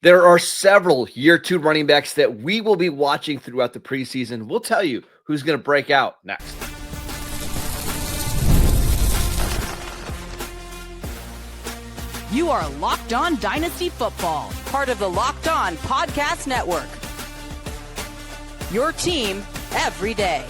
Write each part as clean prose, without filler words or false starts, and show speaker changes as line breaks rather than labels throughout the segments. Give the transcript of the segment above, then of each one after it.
There are several year two running backs that we will be watching throughout the preseason. We'll tell you who's going to break out next.
You are Locked On Dynasty Football, part of the Locked On Podcast Network. Your team every day.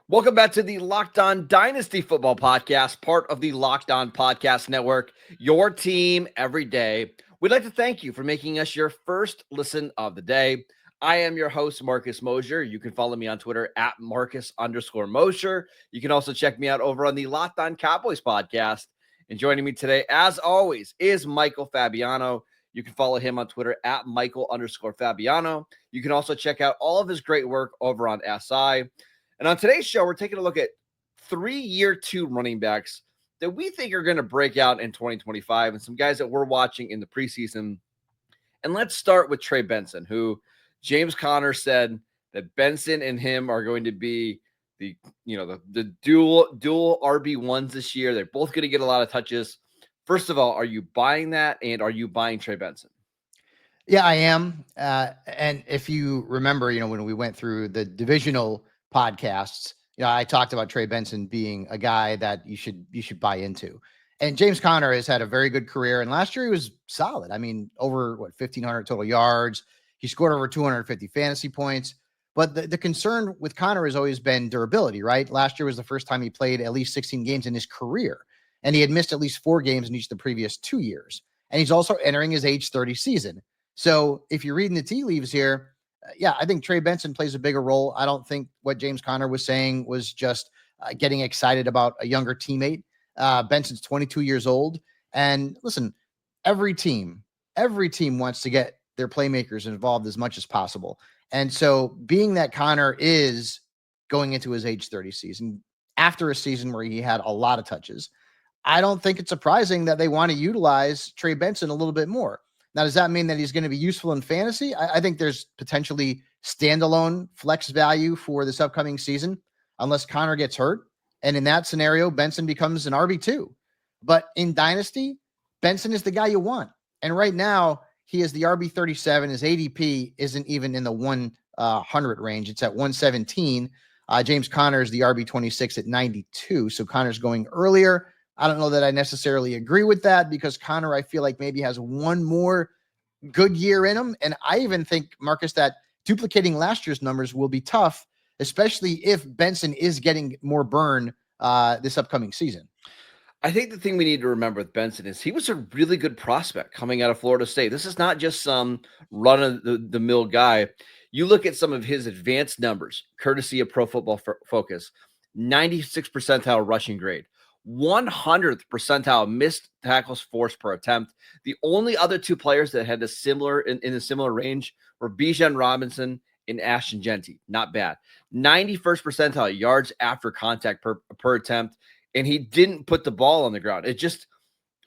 Welcome back to the Locked On Dynasty Football Podcast, part of the Locked On Podcast Network, your team every day. We'd like to thank you for making us your first listen of the day. I am your host, Marcus Mosher. You can follow me on Twitter at Marcus_Mosher. You can also check me out over on the Locked On Cowboys podcast. And joining me today, as always, is Michael Fabiano. You can follow him on Twitter at Michael_Fabiano. You can also check out all of his great work over on SI. And on today's show, we're taking a look at 3 year two running backs that we think are going to break out in 2025 and some guys that we're watching in the preseason. And let's start with Trey Benson, who James Conner said that Benson and him are going to be the dual RB1s this year. They're both going to get a lot of touches. First of all, are you buying that? And are you buying Trey Benson?
Yeah, I am. And if you remember, when we went through the divisional podcasts, I talked about Trey Benson being a guy that you should buy into. And James Conner has had a very good career. And last year he was solid. I mean, over 1,500 total yards. He scored over 250 fantasy points. But the concern with Conner has always been durability, right? Last year was the first time he played at least 16 games in his career. And he had missed at least 4 games in each of the previous 2 years. And he's also entering his age 30 season. So if you're reading the tea leaves here, I think Trey Benson plays a bigger role. I don't think what James Conner was saying was just getting excited about a younger teammate. Benson's 22 years old. And listen, every team wants to get their playmakers involved as much as possible. And so being that Conner is going into his age 30 season, after a season where he had a lot of touches, I don't think it's surprising that they want to utilize Trey Benson a little bit more. Now, does that mean that he's going to be useful in fantasy? I think there's potentially standalone flex value for this upcoming season, unless Conner gets hurt. And in that scenario, Benson becomes an RB2. But in Dynasty, Benson is the guy you want. And right now, he is the RB37. His ADP isn't even in the 100 range. It's at 117. James Conner is the RB26 at 92. So Conner's going earlier. I don't know that I necessarily agree with that because Conner, I feel like maybe has one more good year in him. And I even think, Marcus, that duplicating last year's numbers will be tough, especially if Benson is getting more burn this upcoming season.
I think the thing we need to remember with Benson is he was a really good prospect coming out of Florida State. This is not just some run-of-the-mill guy. You look at some of his advanced numbers, courtesy of Pro Football Focus, 96th percentile rushing grade, 100th percentile missed tackles forced per attempt. The only other 2 players that had a similar in a similar range were Bijan Robinson and Ashton Genty. Not bad. 91st percentile yards after contact per attempt, and he didn't put the ball on the ground. It just,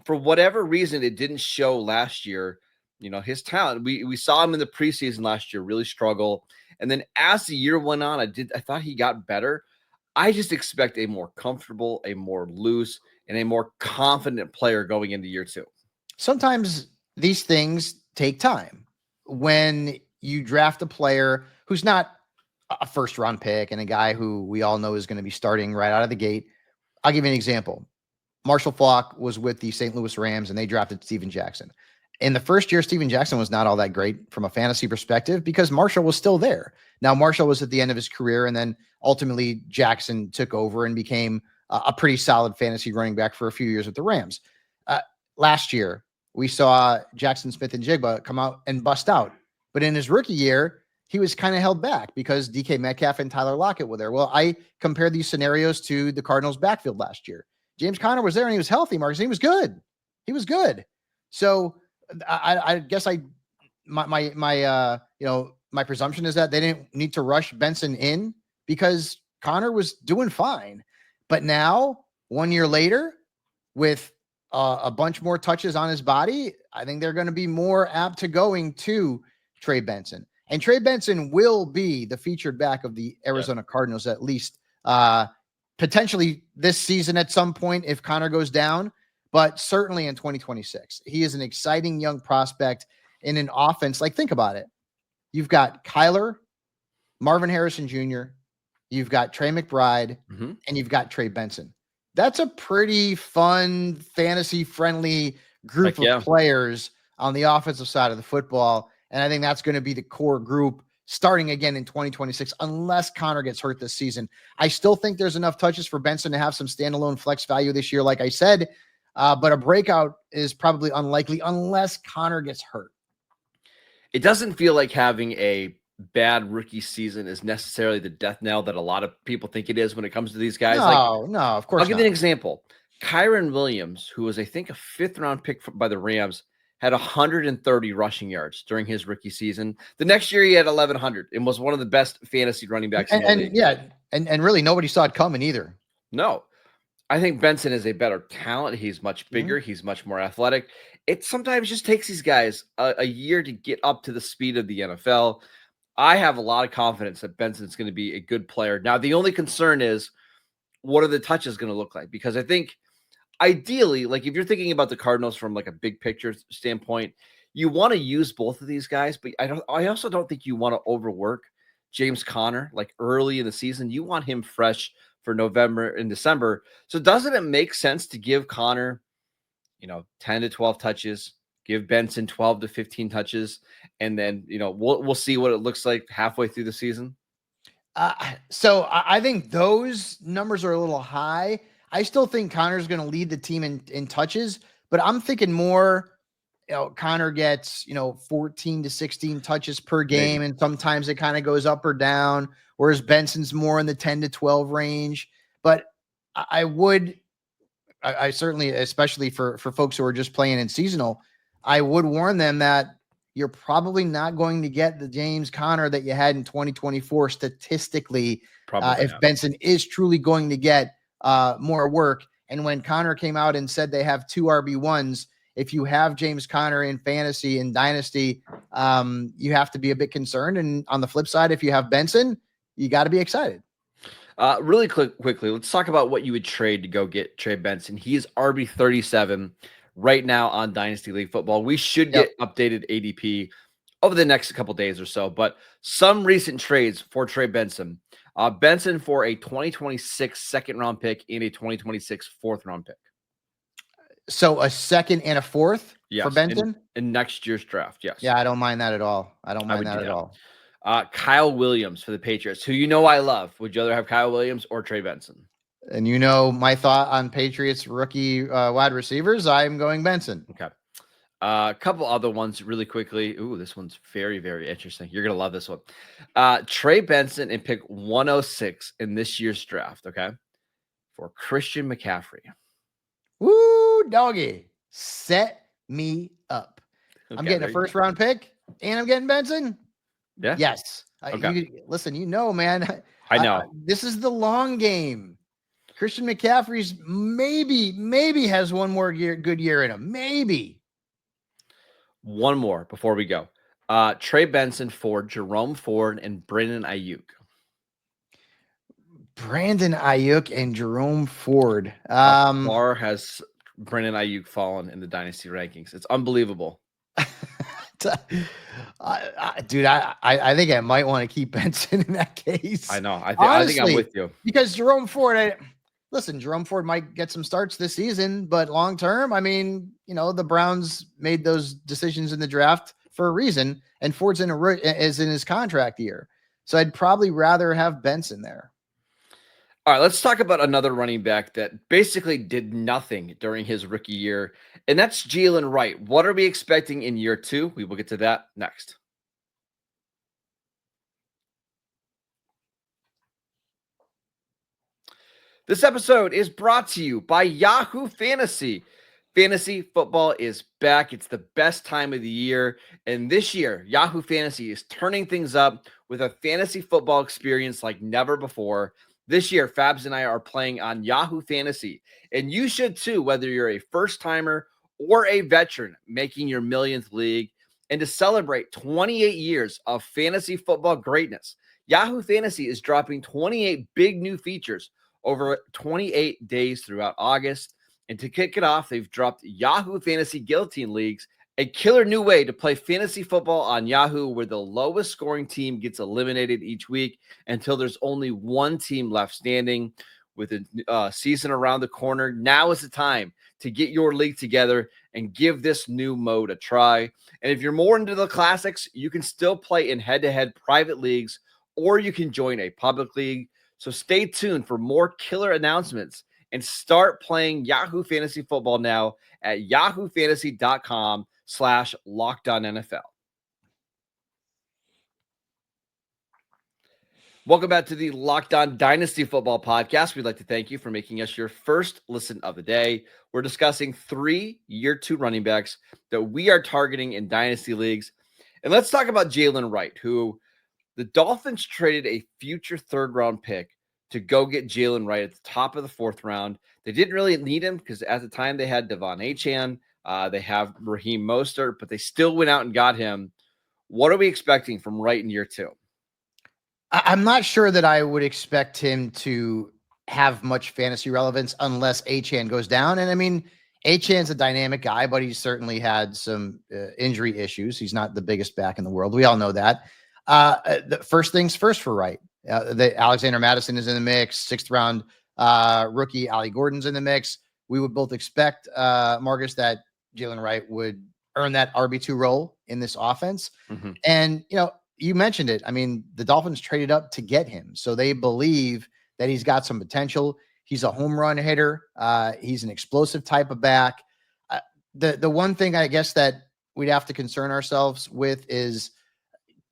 for whatever reason, it didn't show last year. His talent. We saw him in the preseason last year really struggle, and then as the year went on, I thought he got better. I just expect a more comfortable, a more loose, and a more confident player going into year 2.
Sometimes these things take time. When you draft a player who's not a first-round pick and a guy who we all know is going to be starting right out of the gate, I'll give you an example. Marshall Faulk was with the St. Louis Rams, and they drafted Steven Jackson. In the first year, Steven Jackson was not all that great from a fantasy perspective because Marshall was still there. Now, Marshall was at the end of his career, and then ultimately Jackson took over and became a pretty solid fantasy running back for a few years with the Rams. Last year, we saw Jackson Smith and Jigba come out and bust out. But in his rookie year, he was kind of held back because DK Metcalf and Tyler Lockett were there. Well, I compared these scenarios to the Cardinals backfield last year. James Conner was there and he was healthy, Marcus. He was good. So I guess my presumption is that they didn't need to rush Benson in because Conner was doing fine. But now, 1 year later, with a bunch more touches on his body, I think they're going to be more apt to going to Trey Benson. And Trey Benson will be the featured back of the Arizona Cardinals, at least potentially this season at some point if Conner goes down. but certainly in 2026. He is an exciting young prospect in an offense. Like, think about it. You've got Kyler, Marvin Harrison Jr., you've got Trey McBride, and you've got Trey Benson. That's a pretty fun, fantasy-friendly group of players on the offensive side of the football. And I think that's going to be the core group starting again in 2026, unless Connor gets hurt this season. I still think there's enough touches for Benson to have some standalone flex value this year, like I said, but a breakout is probably unlikely unless Connor gets hurt.
It doesn't feel like having a bad rookie season is necessarily the death knell that a lot of people think it is when it comes to these guys.
No, of course
I'll give you an example. Kyron Williams, who was, I think, a 5th-round pick by the Rams, had 130 rushing yards during his rookie season. The next year, he had 1,100 and was one of the best fantasy running backs in the league.
And really nobody saw it coming either.
No. I think Benson is a better talent. He's much bigger. He's much more athletic. It sometimes just takes these guys a year to get up to the speed of the NFL. I have a lot of confidence that Benson's going to be a good player. Now, the only concern is, what are the touches going to look like? Because I think ideally, like if you're thinking about the Cardinals from like a big picture standpoint, you want to use both of these guys, but I also don't think you want to overwork James Conner like early in the season. You want him fresh for November and December. So doesn't it make sense to give Conner, 10 to 12 touches, give Benson 12 to 15 touches, and then, we'll see what it looks like halfway through the season?
So I think those numbers are a little high. I still think Connor's going to lead the team in touches, but I'm thinking more, Connor gets, 14 to 16 touches per game. And sometimes it kind of goes up or down, whereas Benson's more in the 10 to 12 range. But I certainly, especially for folks who are just playing in seasonal, I would warn them that you're probably not going to get the James Conner that you had in 2024 statistically, if Benson is truly going to get more work. And when Conner came out and said they have 2 RB1s, if you have James Conner in fantasy and dynasty, you have to be a bit concerned. And on the flip side, if you have Benson, you got to be excited.
Really quickly, let's talk about what you would trade to go get Trey Benson. He is RB 37 right now on Dynasty League Football. We should get updated ADP over the next couple days or so, but some recent trades for Trey Benson. Benson for a 2026 2nd-round pick and a 2026 4th-round pick.
So a 2nd and a 4th for Benson?
In next year's draft, yes.
Yeah, I don't mind that at all. I don't mind that at all.
Kyle Williams for the Patriots, who I love. Would you rather have Kyle Williams or Trey Benson?
And my thought on Patriots rookie wide receivers, I'm going Benson.
Okay. A couple other ones really quickly. Ooh, this one's very, very interesting. You're going to love this one. Trey Benson and pick 106 in this year's draft, okay, for Christian McCaffrey.
Woo, doggy. Set me up. Okay, I'm getting a 1st-round pick, and I'm getting Benson.
Yeah.
Yes.
Okay.
Listen, man.
I know.
This is the long game. Christian McCaffrey's maybe has one more good year in him. Maybe.
One more before we go. Trey Benson for Jerome Ford and Brandon Ayuk.
Brandon Ayuk and Jerome Ford.
How far has Brandon Ayuk fallen in the dynasty rankings? It's unbelievable.
Dude, I think I might want to keep Benson in that case.
I know.
Honestly,
I think I'm with you.
Because Jerome Ford, Jerome Ford might get some starts this season, but long term, the Browns made those decisions in the draft for a reason, and Ford's is in his contract year. So I'd probably rather have Benson there.
All right, let's talk about another running back that basically did nothing during his rookie year, and that's Jaylen Wright. What are we expecting in year 2? We will get to that next. This episode is brought to you by Yahoo Fantasy. Fantasy football is back. It's the best time of the year, and this year, Yahoo Fantasy is turning things up with a fantasy football experience like never before. This year, Fabs and I are playing on Yahoo Fantasy, and you should too, whether you're a first-timer or a veteran making your millionth league. And to celebrate 28 years of fantasy football greatness, Yahoo Fantasy is dropping 28 big new features over 28 days throughout August. And to kick it off, they've dropped Yahoo Fantasy Guillotine Leagues, a killer new way to play fantasy football on Yahoo, where the lowest scoring team gets eliminated each week until there's only one team left standing. With a season around the corner, now is the time to get your league together and give this new mode a try. And if you're more into the classics, you can still play in head-to-head private leagues, or you can join a public league. So stay tuned for more killer announcements and start playing Yahoo Fantasy Football now at yahoofantasy.com/LockedOnNFL. Welcome back to the Locked On Dynasty Football Podcast. We'd like to thank you for making us your first listen of the day. We're discussing 3 year 2 running backs that we are targeting in Dynasty leagues. And let's talk about Jaylen Wright, who the Dolphins traded a future 3rd round pick to go get Jaylen Wright at the top of the 4th round. They didn't really need him because at the time they had Devon Achane, they have Raheem Mostert, but they still went out and got him. What are we expecting from Wright in year 2?
I'm not sure that I would expect him to have much fantasy relevance unless Achane goes down. And I mean, Achane's a dynamic guy, but he's certainly had some injury issues. He's not the biggest back in the world. We all know that. The first things first for Wright. The Alexander Madison is in the mix. 6th round rookie Ali Gordon's in the mix. We would both expect, Marcus, that Jaylen Wright would earn that RB2 role in this offense.
Mm-hmm.
And, you mentioned it. I mean, the Dolphins traded up to get him. So they believe that he's got some potential. He's a home run hitter. He's an explosive type of back. The one thing I guess that we'd have to concern ourselves with is,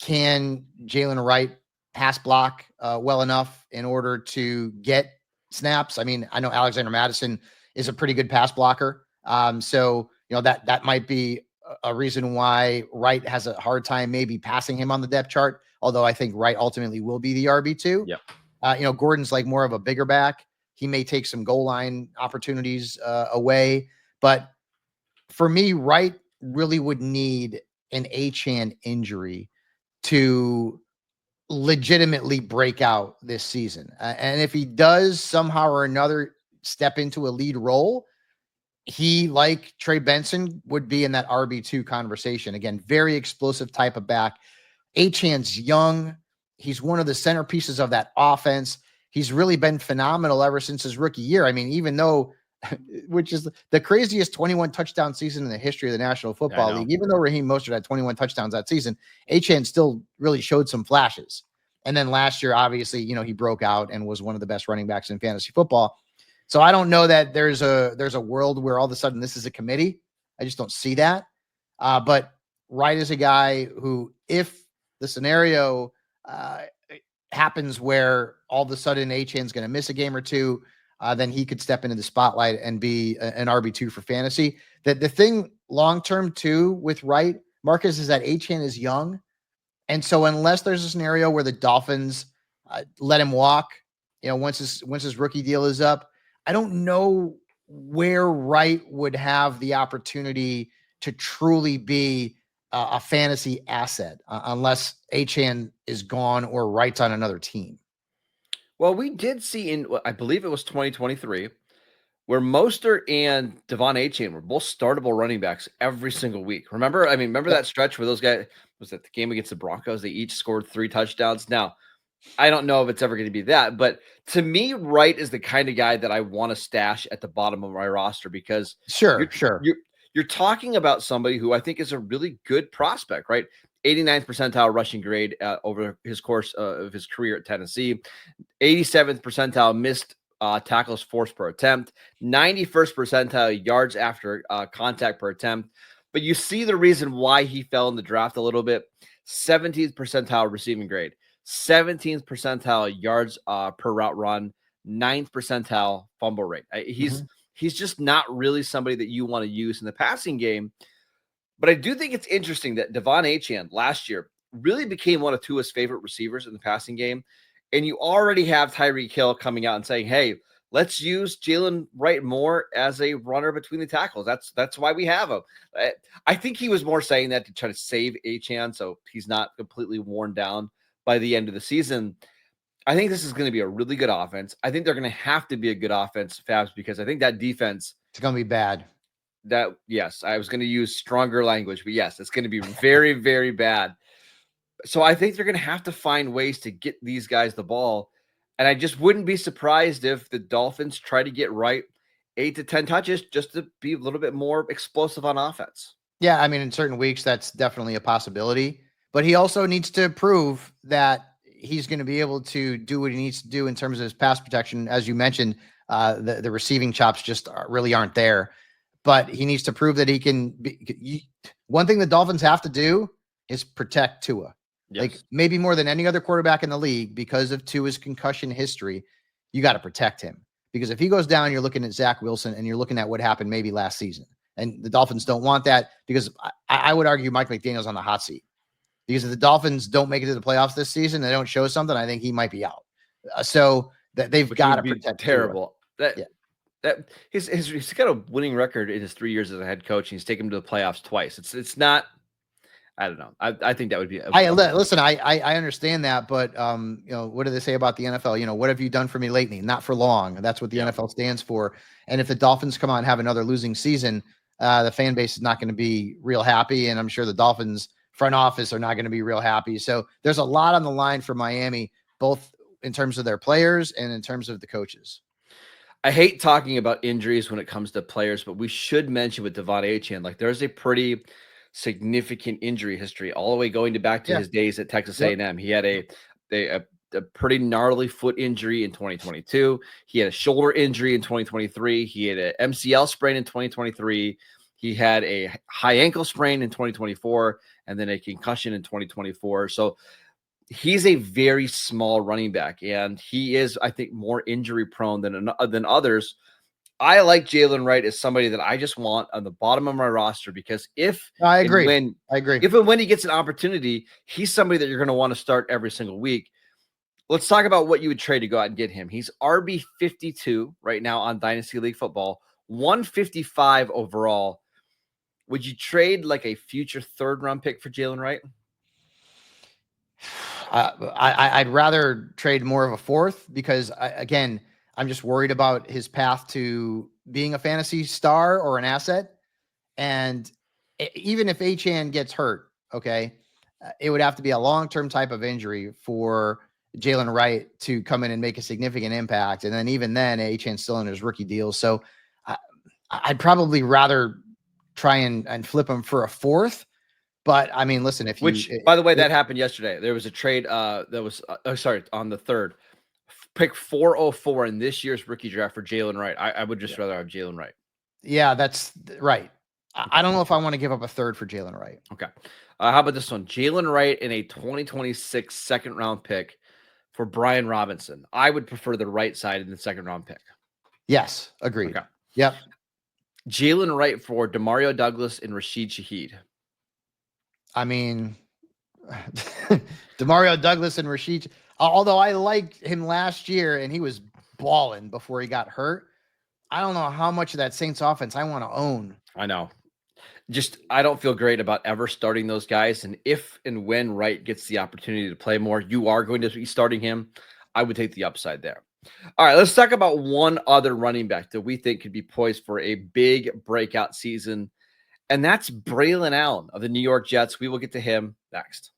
can Jaylen Wright pass block well enough in order to get snaps? I mean, I know Alexander Madison is a pretty good pass blocker. So, that might be a reason why Wright has a hard time maybe passing him on the depth chart, although I think Wright ultimately will be the RB2.
Yep.
Gordon's like more of a bigger back. He may take some goal line opportunities away. But for me, Wright really would need an Achane injury to legitimately break out this season. And if he does somehow or another step into a lead role, he, like Trey Benson, would be in that RB2 conversation. Again, very explosive type of back. Achane's young. He's one of the centerpieces of that offense. He's really been phenomenal ever since his rookie year. I mean, even though, which is the craziest 21 touchdown season in the history of the National Football League, even though Raheem Mostert had 21 touchdowns that season, Achane still really showed some flashes. And then last year, obviously, he broke out and was one of the best running backs in fantasy football. So I don't know that there's a world where all of a sudden this is a committee. I just don't see that. But Wright is a guy who, if the scenario happens where all of a sudden Achane's going to miss a game or two, then he could step into the spotlight and be an RB2 for fantasy. The thing long-term too with Wright, Marcus, is that Achane is young. And so unless there's a scenario where the Dolphins let him walk, once his rookie deal is up, I don't know where Wright would have the opportunity to truly be a fantasy asset unless Achane is gone or Wright's on another team.
Well, we did see in, I believe it was 2023, where Mostert and Devon Achane were both startable running backs every single week. Remember? I mean, remember that stretch where those guys, was that the game against the Broncos? They each scored 3 touchdowns. Now, I don't know if it's ever going to be that, but to me, Wright is the kind of guy that I want to stash at the bottom of my roster because you're talking about somebody who I think is a really good prospect, right? 89th percentile rushing grade over his course of his career at Tennessee, 87th percentile missed tackles forced per attempt, 91st percentile yards after contact per attempt. But you see the reason why he fell in the draft a little bit. 17th percentile receiving grade, 17th percentile yards per route run, 9th percentile fumble rate. He's just not really somebody that you want to use in the passing game. But I do think it's interesting that Devon Achane last year really became one of Tua's favorite receivers in the passing game. And you already have Tyreek Hill coming out and saying, hey, let's use Jaylen Wright more as a runner between the tackles. That's why we have him. I think he was more saying that to try to save Achane so he's not completely worn down by the end of the season. I think this is going to be a really good offense. I think they're going to have to be a good offense, Fabs, because I think that defense
It's going to be bad.
Yes, I was going to use stronger language, but yes, it's going to be very, very bad. So I think they're going to have to find ways to get these guys the ball. And I just wouldn't be surprised if the Dolphins try to get Wright 8 to 10 touches just to be a little bit more explosive on offense.
Yeah, I mean, in certain weeks, that's definitely a possibility. But he also needs to prove that he's going to be able to do what he needs to do in terms of his pass protection. As you mentioned, the receiving chops just really aren't there. But he needs to prove that he can be. One thing the Dolphins have to do is protect Tua.
Yes.
Like maybe more than any other quarterback in the league because of Tua's concussion history. You got to protect him. Because if he goes down, you're looking at Zach Wilson and you're looking at what happened maybe last season. And the Dolphins don't want that because I would argue Mike McDaniel's on the hot seat. Because if the Dolphins don't make it to the playoffs this season, they don't show something, I think he might be out. So that they've got to protect.
Terrible. He's got a winning record in his 3 years as a head coach. And he's taken him to the playoffs twice. It's not. I don't know. I think that would be.
Listen. I understand that, but what do they say about the NFL? What have you done for me lately? Not for long. That's what the NFL stands for. And if the Dolphins come out and have another losing season, the fan base is not going to be real happy, and I'm sure the Dolphins front office are not going to be real happy. So there's a lot on the line for Miami, both in terms of their players and in terms of the coaches.
I hate talking about injuries when it comes to players, but we should mention with Devon Achane, like there's a pretty significant injury history all the way going back to his days at Texas A&M. He had a pretty gnarly foot injury in 2022. He had a shoulder injury in 2023. He had an MCL sprain in 2023. He had a high ankle sprain in 2024 and then a concussion in 2024. So he's a very small running back, and he is, I think, more injury prone than others. I like Jaylen Wright as somebody that I just want on the bottom of my roster because
I agree.
If and when he gets an opportunity, he's somebody that you're going to want to start every single week. Let's talk about what you would trade to go out and get him. He's RB 52 right now on Dynasty League Football, 155 overall. Would you trade like a future third-round pick for Jaylen Wright?
I'd rather trade more of a fourth because, I'm just worried about his path to being a fantasy star or an asset. And even if Achane gets hurt, it would have to be a long-term type of injury for Jaylen Wright to come in and make a significant impact. And then even then, Achane's still in his rookie deal. So I'd probably rather try and flip him for a fourth. But I mean, listen,
by the way, that happened yesterday. There was a trade that was, on the third. Pick 404 in this year's rookie draft for Jaylen Wright. I would just rather have Jaylen Wright.
Yeah, that's right. I don't know if I want to give up a third for Jaylen Wright.
Okay. How about this one? Jaylen Wright in a 2026 second-round pick for Brian Robinson. I would prefer the right side in the second-round pick.
Yes, agreed.
Okay.
Yep.
Jaylen Wright for Demario Douglas and Rashid Shaheed.
I mean, Demario Douglas and Rashid, although I liked him last year and he was balling before he got hurt, I don't know how much of that Saints offense I want to own.
I know. I don't feel great about ever starting those guys. And if and when Wright gets the opportunity to play more, you are going to be starting him. I would take the upside there. All right, let's talk about one other running back that we think could be poised for a big breakout season, and that's Braelon Allen of the New York Jets. We will get to him next.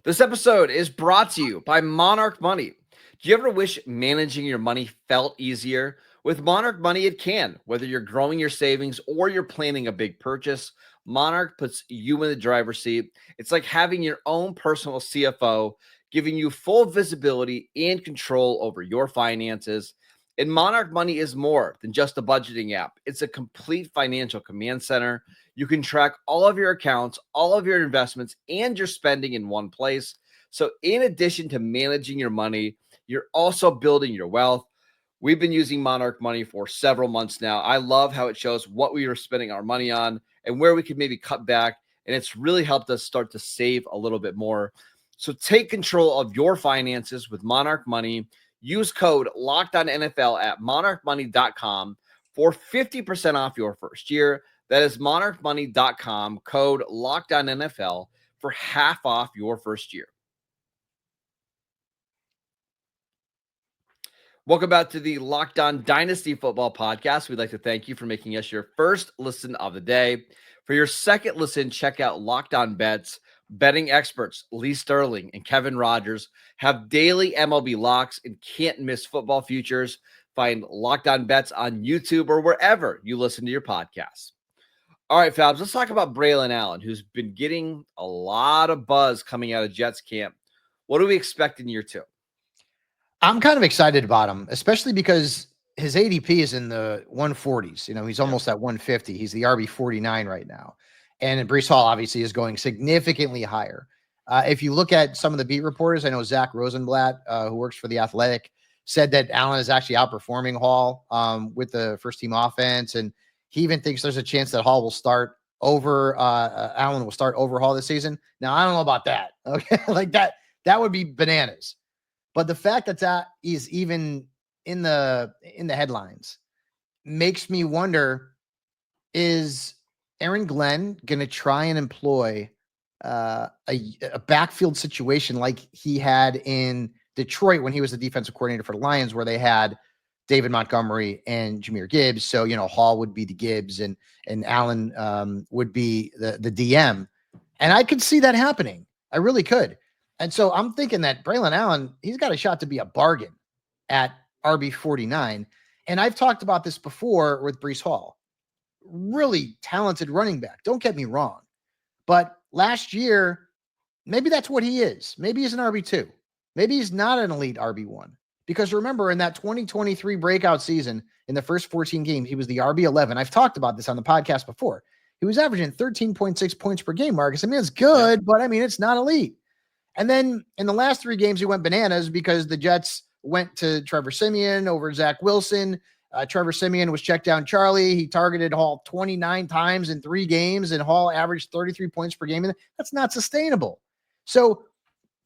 This episode is brought to you by Monarch Money. Do you ever wish managing your money felt easier? With Monarch Money, it can. Whether you're growing your savings or you're planning a big purchase, Monarch puts you in the driver's seat. It's like having your own personal CFO, giving you full visibility and control over your finances. And Monarch Money is more than just a budgeting app. It's a complete financial command center. You can track all of your accounts, all of your investments, and your spending in one place. So in addition to managing your money, you're also building your wealth. We've been using Monarch Money for several months now. I love how it shows what we are spending our money on and where we could maybe cut back. And it's really helped us start to save a little bit more. So take control of your finances with Monarch Money. Use code LOCKEDONNFL at monarchmoney.com for 50% off your first year. That is monarchmoney.com, code LOCKEDONNFL for half off your first year. Welcome back to the Locked On Dynasty Football Podcast. We'd like to thank you for making us your first listen of the day. For your second listen, check out Locked On Bets. Betting experts Lee Sterling and Kevin Rogers have daily MLB locks and can't miss football futures. Find Locked On Bets on YouTube or wherever you listen to your podcasts. All right, Fabs, let's talk about Braelon Allen, who's been getting a lot of buzz coming out of Jets camp. What do we expect in year two?
I'm kind of excited about him, especially because his ADP is in the 140s. He's almost at 150. He's the RB 49 right now. And Breece Hall obviously is going significantly higher. If you look at some of the beat reporters, I know Zach Rosenblatt, who works for The Athletic, said that Allen is actually outperforming Hall with the first team offense. And he even thinks there's a chance that Hall will start over, Allen will start over Hall this season. Now, I don't know about that. Okay. Like that would be bananas. But the fact that is even in the headlines makes me wonder, is Aaron Glenn going to try and employ a backfield situation like he had in Detroit when he was the defensive coordinator for the Lions, where they had David Montgomery and Jahmyr Gibbs? So, Hall would be the Gibbs and Allen would be the DM. And I could see that happening. I really could. And so I'm thinking that Braelon Allen, he's got a shot to be a bargain at RB 49. And I've talked about this before with Breece Hall. Really talented running back. Don't get me wrong. But last year, maybe that's what he is. Maybe he's an RB2. Maybe he's not an elite RB1. Because remember, in that 2023 breakout season, in the first 14 games, he was the RB11. I've talked about this on the podcast before. He was averaging 13.6 points per game, Marcus. I mean, it's good, but it's not elite. And then in the last 3 games, he went bananas because the Jets went to Trevor Siemian over Zach Wilson. Trevor Siemian was checked down Charlie. He targeted Hall 29 times in 3 games, and Hall averaged 33 points per game. And that's not sustainable. So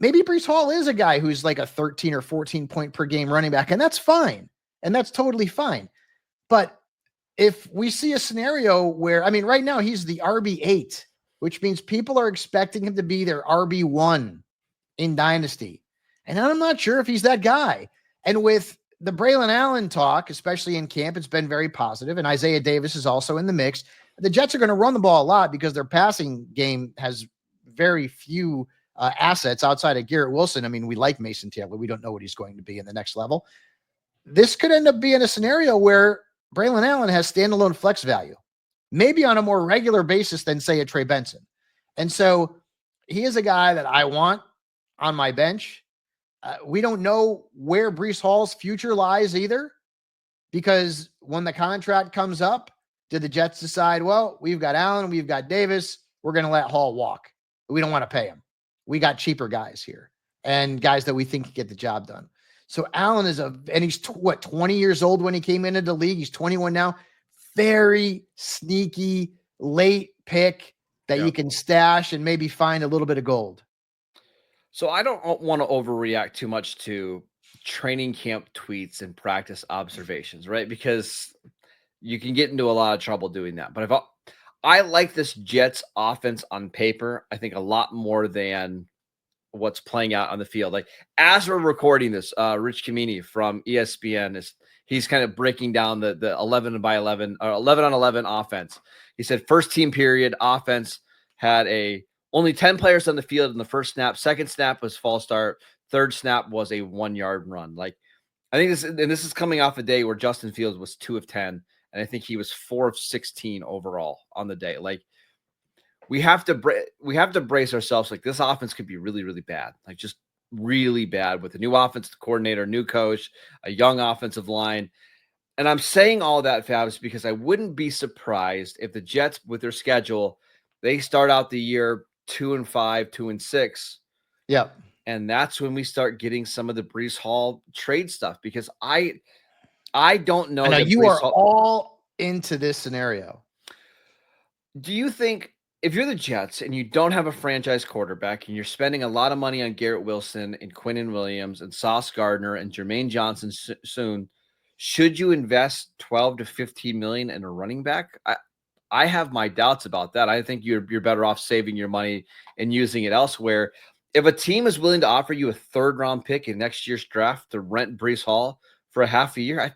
maybe Breece Hall is a guy who's like a 13 or 14 point per game running back, and that's fine. And that's totally fine. But if we see a scenario where, right now he's the RB8, which means people are expecting him to be their RB1 in Dynasty. And I'm not sure if he's that guy. And with the Braelon Allen talk, especially in camp, it's been very positive. And Isaiah Davis is also in the mix. The Jets are going to run the ball a lot because their passing game has very few assets outside of Garrett Wilson. We like Mason Taylor. We don't know what he's going to be in the next level. This could end up being a scenario where Braelon Allen has standalone flex value, maybe on a more regular basis than, say, a Trey Benson. And so he is a guy that I want on my bench. We don't know where Breece Hall's future lies either, because when the contract comes up, did the Jets decide, well, we've got Allen, we've got Davis, we're going to let Hall walk. We don't want to pay him. We got cheaper guys here and guys that we think can get the job done. So Allen is and he's 20 years old when he came into the league. He's 21 now. Very sneaky late pick that you can stash and maybe find a little bit of gold.
So I don't want to overreact too much to training camp tweets and practice observations, right? Because you can get into a lot of trouble doing that. But I like this Jets offense on paper, I think, a lot more than what's playing out on the field. Like, as we're recording this, Rich Kamini from ESPN he's kind of breaking down the 11 by 11 or 11 on 11 offense. He said first team period offense had only 10 players on the field in the first snap. Second snap was false start. Third snap was a 1-yard run. Like, I think this is coming off a day where Justin Fields was 2 of 10, and I think he was 4 of 16 overall on the day. Like, we have to brace ourselves. Like, this offense could be really, really bad. Like, just really bad with a new offensive coordinator, new coach, a young offensive line. And I'm saying all that, Fabs, because I wouldn't be surprised if the Jets, with their schedule, they start out the year 2-5, 2-6.
Yep.
And that's when we start getting some of the Breece Hall trade stuff, because I don't know.
I know you are all into this scenario.
Do you think, if you're the Jets and you don't have a franchise quarterback and you're spending a lot of money on Garrett Wilson and Quinnen Williams and Sauce Gardner and Jermaine Johnson soon, should you invest 12 to 15 million in a running back? I have my doubts about that. I think you're better off saving your money and using it elsewhere. If a team is willing to offer you a 3rd round pick in next year's draft to rent Breece Hall for a half a year,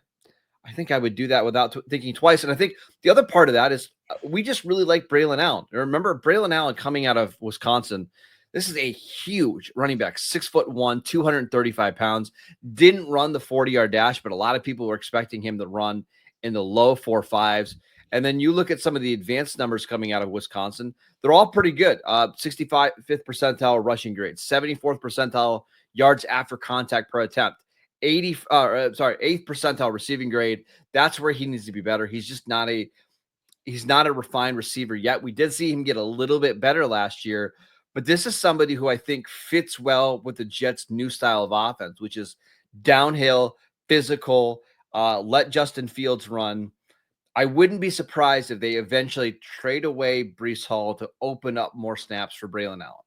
I think I would do that without thinking twice. And I think the other part of that is we just really like Braelon Allen. Remember Braelon Allen coming out of Wisconsin. This is a huge running back, 6'1", 235 pounds. Didn't run the 40-yard dash, but a lot of people were expecting him to run in the low 4.5s. And then you look at some of the advanced numbers coming out of Wisconsin. They're all pretty good. 65th percentile rushing grade, 74th percentile yards after contact per attempt, 8th percentile receiving grade. That's where he needs to be better. He's not a refined receiver yet. We did see him get a little bit better last year, but this is somebody who I think fits well with the Jets' new style of offense, which is downhill, physical, let Justin Fields run. I wouldn't be surprised if they eventually trade away Breece Hall to open up more snaps for Braelon Allen.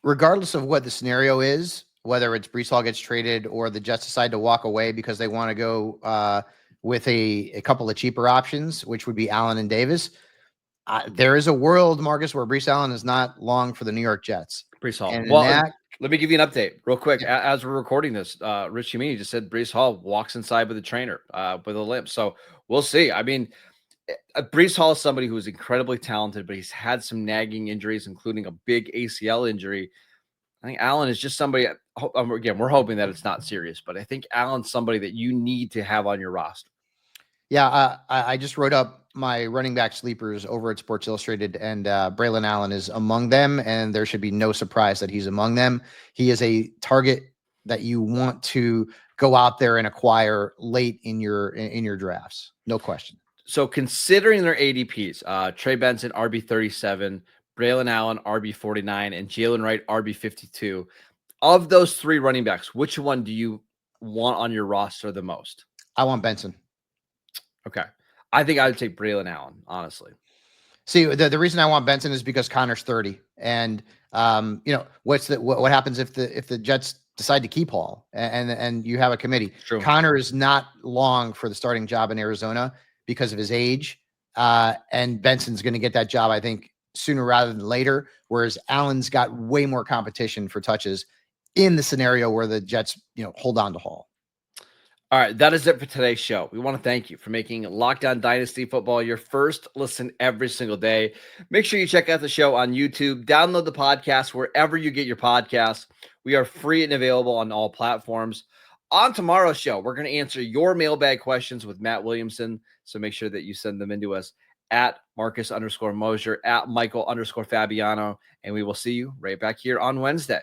Regardless of what the scenario is, whether it's Breece Hall gets traded or the Jets decide to walk away because they want to go with a couple of cheaper options, which would be Allen and Davis, there is a world, Marcus, where Breece Allen is not long for the New York Jets.
Breece Hall.
And
well, let me give you an update real quick. Yeah. As we're recording this, Rich Humini just said Breece Hall walks inside with a trainer with a limp. So we'll see. I mean, Breece Hall is somebody who is incredibly talented, but he's had some nagging injuries, including a big ACL injury. I think Allen is just somebody, again, we're hoping that it's not serious, but I think Allen's somebody that you need to have on your roster.
Yeah, I just wrote up my running back sleepers over at Sports Illustrated, and Braelon Allen is among them, and there should be no surprise that he's among them. He is a target that you want to go out there and acquire late in your drafts. No question.
So considering their ADPs, Trey Benson, RB 37, Braelon Allen, RB 49, and Jaylen Wright, RB 52. Of those three running backs, which one do you want on your roster the most?
I want Benson.
Okay. I think I would take Braelon Allen, honestly.
See, the reason I want Benson is because Connor's 30. And what happens if the Jets decide to keep Hall and you have a committee?
True.
Connor is not long for the starting job in Arizona because of his age. And Benson's going to get that job, I think, sooner rather than later, whereas Allen's got way more competition for touches in the scenario where the Jets, hold on to Hall.
All right, that is it for today's show. We want to thank you for making Locked On Dynasty Football your first listen every single day. Make sure you check out the show on YouTube. Download the podcast wherever you get your podcasts. We are free and available on all platforms. On tomorrow's show, we're going to answer your mailbag questions with Matt Williamson. So make sure that you send them into us at Marcus_Mosher, at Michael_Fabiano, and we will see you right back here on Wednesday.